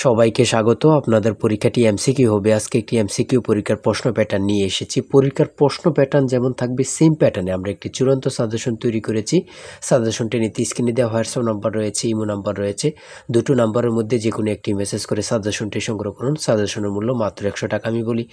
সবাইকে স্বাগত। আপনাদের পরীক্ষাটি এমসিকিউ হবে। আজকে একটি এমসিকিউ পরীক্ষার প্রশ্ন প্যাটার্ন নিয়ে এসেছি। পরীক্ষার প্রশ্ন প্যাটার্ন যেমন থাকবে সেম প্যাটার্নে আমরা একটি চূড়ান্ত সাজেশন তৈরি করেছি। সাজেশনটি নিতে স্ক্রিনে দেওয়া হোয়াটসঅ্যাপ নাম্বার রয়েছে, ইমো নাম্বার রয়েছে। দুটো নাম্বারের মধ্যে যে কোনো একটি মেসেজ করে সাজেশনটি সংগ্রহ করুন। সাজেশনের মূল্য মাত্র 100 টাকা। আমি বলি,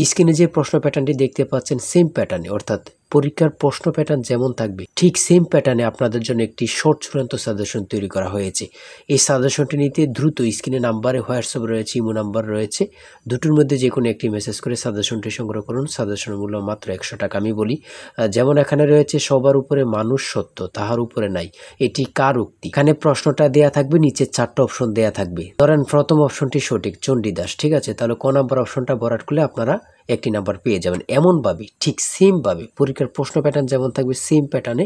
স্ক্রিনে যে প্রশ্ন প্যাটার্নটি দেখতে পাচ্ছেন সেম প্যাটার্নে, অর্থাৎ পরীক্ষার প্রশ্ন প্যাটার্ন যেমন থাকবে ঠিক সেম প্যাটার্নে আপনাদের জন্য একটি শর্ট চূড়ান্ত সাজেশন তৈরি করা হয়েছে। এই সাজেশনটি নিতে দ্রুত স্ক্রিনে নাম্বারে হোয়াটসঅ্যাপ রয়েছে, ইমো নাম্বার রয়েছে, দুটোর মধ্যে যে কোনো একটি মেসেজ করে সাজেশনটি সংগ্রহ করুন। সাজেশনের মূল্য মাত্র 100 টাকা। আমি বলি, যেমন এখানে রয়েছে সবার উপরে মানুষ সত্য, তাহার উপরে নাই, এটি কার উক্তি? এখানে প্রশ্নটা দেয়া থাকবে, নিচে 4টা অপশন দেয়া থাকবে। ধরেন প্রথম অপশনটি সঠিক, চণ্ডীদাস, ঠিক আছে, তাহলে ক নাম্বার অপশনটা ভরাট করলে আপনারা একটি নাম্বার পেয়ে যাবেন। এমনভাবে ঠিক সেমভাবে পরীক্ষার প্রশ্ন প্যাটার্ন যেমন থাকবে সেম প্যাটার্নে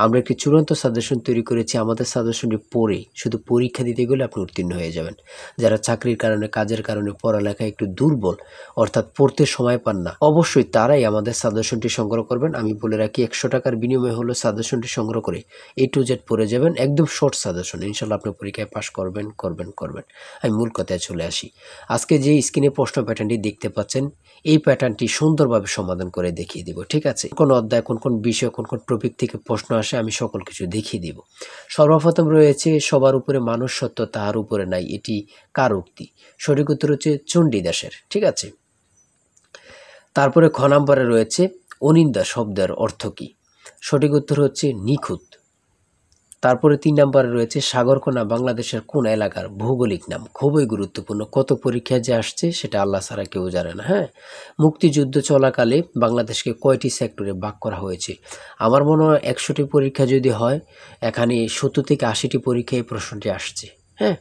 আমরা একটি চূড়ান্ত সাজেশন তৈরি করেছি। আমাদের সাজেশনটি পড়ে শুধু পরীক্ষা দিতে গেলে আপনি উত্তীর্ণ হয়ে যাবেন। যারা চাকরির কারণে, কাজের কারণে, পড়ালেখায় একটু দুর্বল, অর্থাৎ পড়তে সময় পান না, অবশ্যই তারাই আমাদের সাজেশনটি সংগ্রহ করবেন। আমি বলে রাখি, 100 টাকার বিনিময়ে হলো সাজেশনটি সংগ্রহ করে A to Z পড়ে যাবেন। একদম শর্ট সাজেশন, ইনশাল্লাহ আপনি পরীক্ষায় পাশ করবেন। আমি মূল কথায় চলে আসি। আজকে যে স্ক্রিনে প্রশ্ন প্যাটার্নটি দেখতে পাচ্ছেন, এই প্যাটার্নটি সুন্দরভাবে সমাধান করে দেখিয়ে দিব, ঠিক আছে? কোন অধ্যায়, কোন কোন বিষয়, কোন কোন টপিক থেকে প্রশ্ন আসে আমি সকল কিছু দেখিয়ে দিব। সর্বপ্রথম রয়েছে সবার উপরে মানুষ সত্য, তাহার উপরে নাই, এটি কার উক্তি? সঠিক উত্তর হচ্ছে চণ্ডীদাসের, ঠিক আছে। তারপরে খ নাম্বারে রয়েছে অনিন্দা শব্দের অর্থ কি? সঠিক উত্তর হচ্ছে নিখুঁত। তারপরে 3 নাম্বারে রয়েছে সাগরকোনা বাংলাদেশের কোন এলাকার ভৌগোলিক নাম? খুবই গুরুত্বপূর্ণ, কত পরীক্ষায় যে আসছে সেটা আল্লাহ ছাড়া কেউ জানে না। হ্যাঁ, মুক্তিযুদ্ধ চলাকালে বাংলাদেশকে কয়টি সেক্টরে ভাগ করা হয়েছে? আমার মনে হয় 100টি পরীক্ষা যদি হয়, এখানে 70 থেকে 80টি পরীক্ষায় এই প্রশ্নটি আসছে। হ্যাঁ,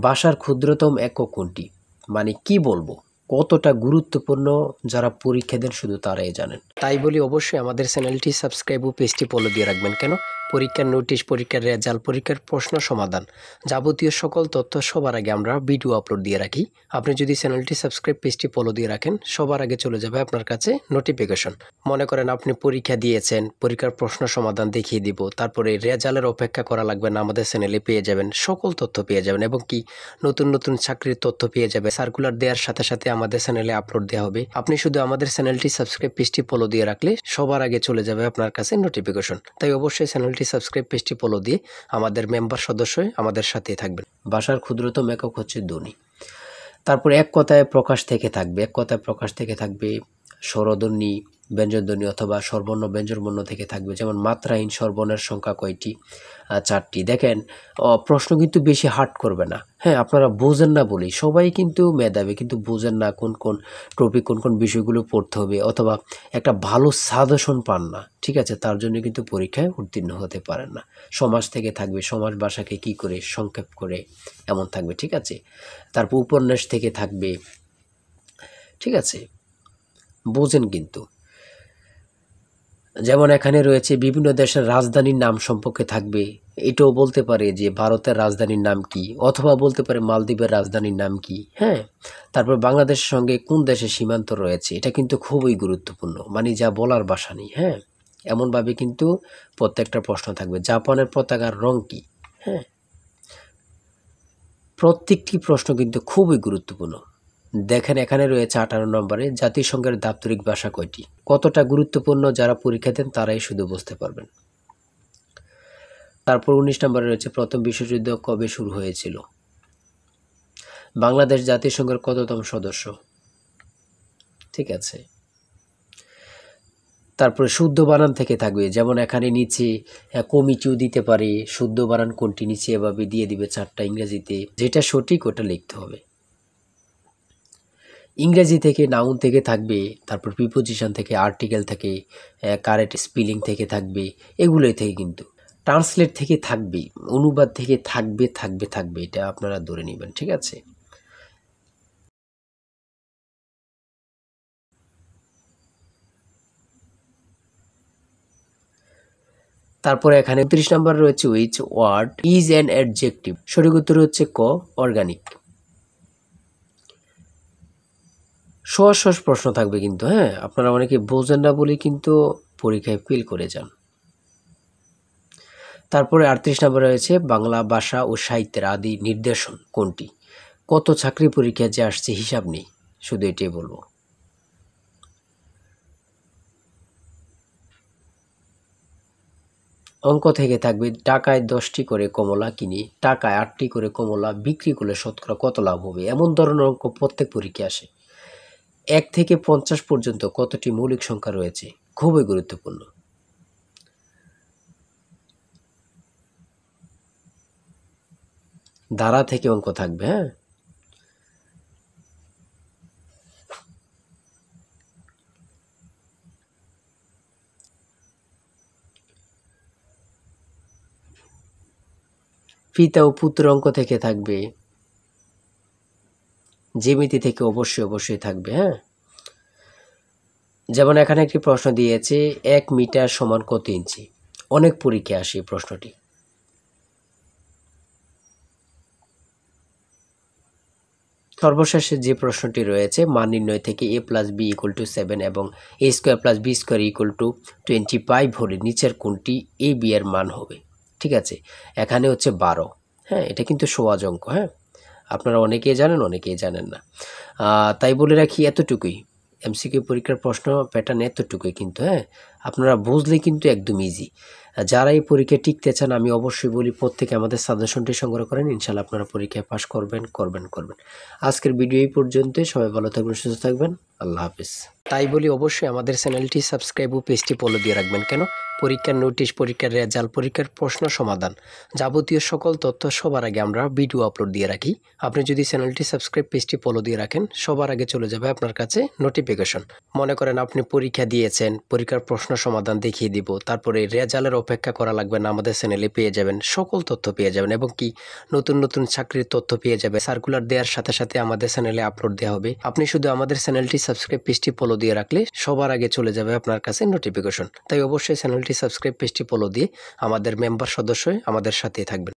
ভাষার ক্ষুদ্রতম একক কোনটি? মানে কি বলবো, কতটা গুরুত্বপূর্ণ যারা পরীক্ষা দেন শুধু তারাই জানেন। তাই বলি, অবশ্যই আমাদের চ্যানেলটি সাবস্ক্রাইব ও পেজটি ফলো দিয়ে রাখবেন। কেন? পরীক্ষার নোটিশ, পরীক্ষার রেজাল্ট, পরীক্ষার প্রশ্ন সমাধান, যাবতীয় সকল তথ্য সবার আগে আমরা ভিডিও আপলোড দিয়ে রাখি। আপনি যদি চ্যানেলটি সাবস্ক্রাইব, পেজটি ফলো দিয়ে রাখেন, সবার আগে চলে যাবে আপনার কাছে নোটিফিকেশন। মনে করেন আপনি পরীক্ষা দিয়েছেন, পরীক্ষার প্রশ্ন সমাধান দেখিয়ে দিব, তারপরে রেজাল্টের অপেক্ষা করা লাগবে না, আমাদের চ্যানেলে পেয়ে যাবেন, সকল তথ্য পেয়ে যাবেন, এবং কি নতুন নতুন চাকরির তথ্য পেয়ে যাবে। সার্কুলার দেওয়ার সাথে সাথে আমাদের চ্যানেলে আপলোড দেওয়া হবে। আপনি শুধু আমাদের চ্যানেলটি সাবস্ক্রাইব, পেজটি ফলো দিয়ে রাখলে সবার আগে চলে যাবে আপনার কাছে নোটিফিকেশন। তাই অবশ্যই চ্যানেলটি সাবস্ক্রাইব, পেজটি ফলো দিয়ে আমাদের মেম্বার সদস্য হয়ে আমাদের সাথেই থাকবেন। ভাষার ক্ষুদ্রতম একক হচ্ছে ধ্বনি। তারপর এক কথায় প্রকাশ থেকে থাকবে, এক কথায় প্রকাশ থেকে থাকবে স্বরধ্বনি, ব্যঞ্জনধ্বনি অথবা স্বরবর্ণ ব্যঞ্জনবর্ণ থেকে থাকবে। যেমন মাত্রাহীন স্বরবর্ণের সংখ্যা কয়টি? 4টি। দেখেন, প্রশ্ন কিন্তু বেশি হার্ড করবে না। হ্যাঁ, আপনারা বোঝেন না বলেই, সবাই কিন্তু মেধাবী, কিন্তু বোঝেন না কোন কোন টপিক, কোন কোন বিষয়গুলো পড়তে হবে, অথবা একটা ভালো সাজেশন পান না, ঠিক আছে, তার জন্য কিন্তু পরীক্ষায় উত্তীর্ণ হতে পারেন না। সমাজ থেকে থাকবে, সমাজ ভাষাকে কি করে সংক্ষেপ করে, এমন থাকবে, ঠিক আছে। তারপর উপন্যাস থেকে থাকবে, ঠিক আছে, বোঝেন কিন্তু। যেমন এখানে রয়েছে বিভিন্ন দেশের রাজধানীর নাম সম্পর্কে থাকবে, এটাও বলতে পারে যে ভারতের রাজধানীর নাম কি, অথবা বলতে পারে মালদ্বীপের রাজধানীর নাম কি। হ্যাঁ, তারপর বাংলাদেশের সঙ্গে কোন দেশের সীমান্ত রয়েছে, এটা কিন্তু খুবই গুরুত্বপূর্ণ, মানে যা বলার ভাষা নেই। হ্যাঁ, এমনভাবে কিন্তু প্রত্যেকটা প্রশ্ন থাকবে। জাপানের পতাকার রং কি? হ্যাঁ, প্রত্যেকটি প্রশ্ন কিন্তু খুবই গুরুত্বপূর্ণ। দেখেন, এখানে রয়েছে 18 নম্বরে জাতিসংঘের দাপ্তরিক ভাষা কয়টি? কতটা গুরুত্বপূর্ণ যারা পরীক্ষা দেন তারাই শুধু বুঝতে পারবেন। তারপর 19 নম্বরে রয়েছে প্রথম বিশ্বযুদ্ধ কবে শুরু হয়েছিল? বাংলাদেশ জাতিসংঘের কততম সদস্য? ঠিক আছে। তারপরে শুদ্ধ বানান থেকে থাকবে, যেমন এখানে নিচে কমিটিও দিতে পারে, শুদ্ধ বানান কোনটি নিচে এভাবে দিয়ে দিবে 4টা ইংরেজিতে, যেটা সঠিক ওটা লিখতে হবে। ইংরেজি থেকে নাউন থেকে থাকবে, তারপর প্রিপোজিশন থেকে, আর্টিকেল থেকে, কারেক্ট স্পেলিং থেকে থাকবে, এগুলোই থেকে কিন্তু ট্রান্সলেট থেকে থাকবে, অনুবাদ থেকে থাকবে, এটা আপনারা ধরে নেবেন, ঠিক আছে। তারপরে এখানে 29 নম্বর রয়েছে which word is an adjective? সঠিক উত্তর হচ্ছে ক, অর্গানিক। সহজ সহজ প্রশ্ন থাকবে কিন্তু। হ্যাঁ, আপনারা অনেকে বোঝেন না বলে কিন্তু পরীক্ষায় ফেল করে যান। তারপরে 38 নম্বরে রয়েছে বাংলা ভাষা ও সাহিত্যের আদি নিদর্শন কোনটি? কত চাকরি পরীক্ষা যে আসছে হিসাব নেই, শুধু এটাই বলবো। অঙ্ক থেকে থাকবে টাকায় 10টি করে কমলা কিনি, টাকায় 8টি করে কমলা বিক্রি করলে শতকরা কত লাভ হবে, এমন ধরনের অঙ্ক প্রত্যেক পরীক্ষায় আসে। 1 থেকে 50 পর্যন্ত কতটি মৌলিক সংখ্যা রয়েছে, খুবই গুরুত্বপূর্ণ। ধারা থেকে অঙ্ক থাকবে। হ্যাঁ, পিতা ও পুত্র অঙ্ক থেকে থাকবে, জ্যামিতি থেকে অবশ্যই থাকবে। হ্যাঁ, যেমন এখানে একটি প্রশ্ন দিয়েছে 1 মিটার সমান কত ইঞ্চি, অনেক পরীক্ষায় আসে এই প্রশ্নটি। সর্বশেষে যে প্রশ্নটি রয়েছে মান নির্ণয় থেকে a plus B equal to 7 এবং a square plus B square equal to 25 হলে নিচের কোনটি a b এর মান হবে। ঠিক আছে, এখানে হচ্ছে 12। হ্যাঁ, এটা কিন্তু সহজ অঙ্ক। হ্যাঁ, আপনারা অনেকেই জানেন, অনেকেই জানেন না। তাই বলে রাখি এতটুকুই, এমসিকিউ পরীক্ষার প্রশ্ন প্যাটার্ন এতটুকুই কিন্তু। হ্যাঁ, আপনারা বুঝলে কিন্তু একদম ইজি। যারা এই পরীক্ষায় টিকতে চান আমি অবশ্যই বলি প্রত্যেকে আমাদের সাজেশনটি সংগ্রহ করেন, ইনশাল্লাহ আপনারা পরীক্ষায় পাস করবেন। আজকের ভিডিও এই পর্যন্তই। সবাই ভালো থাকবেন, সুস্থ থাকবেন। আল্লাহ হাফিজ। তাই বলি অবশ্যই আমাদের চ্যানেলটি সাবস্ক্রাইব ও পেজটি ফলো দিয়ে রাখবেন। কেন? পরীক্ষার নোটিশ, পরীক্ষার রেজাল্ট, পরীক্ষার প্রশ্ন সমাধান, যাবতীয় সকল তথ্য সবার আগে আমরা ভিডিও আপলোড দিয়ে রাখি। আপনি যদি চ্যানেলটি সাবস্ক্রাইব, পেজটি ফলো দিয়ে রাখেন, সবার আগে চলে যাবে আপনার কাছে নোটিফিকেশন। মনে করেন আপনি পরীক্ষা দিয়েছেন, পরীক্ষার প্রশ্ন সমাধান দেখিয়ে দিব, তারপরে রেজাল্টের অপেক্ষা করা লাগবে না, আমাদের চ্যানেলে পেয়ে যাবেন, সকল তথ্য পেয়ে যাবেন এবং কি নতুন চাকরির তথ্য পেয়ে যাবে। সার্কুলার দেওয়ার সাথে সাথে আমাদের চ্যানেলে আপলোড দেওয়া হবে। আপনি শুধু আমাদের চ্যানেলটি সাবস্ক্রাইব, পেজটি ফলো দিয়ে রাখলে সবার আগে চলে যাবে আপনার কাছে নোটিফিকেশন। তাই অবশ্যই চ্যানেলটি সাবস্ক্রাইব, পেজটি ফলো দিয়ে আমাদের মেম্বার সদস্য হয়ে আমাদের সাথেই থাকবেন।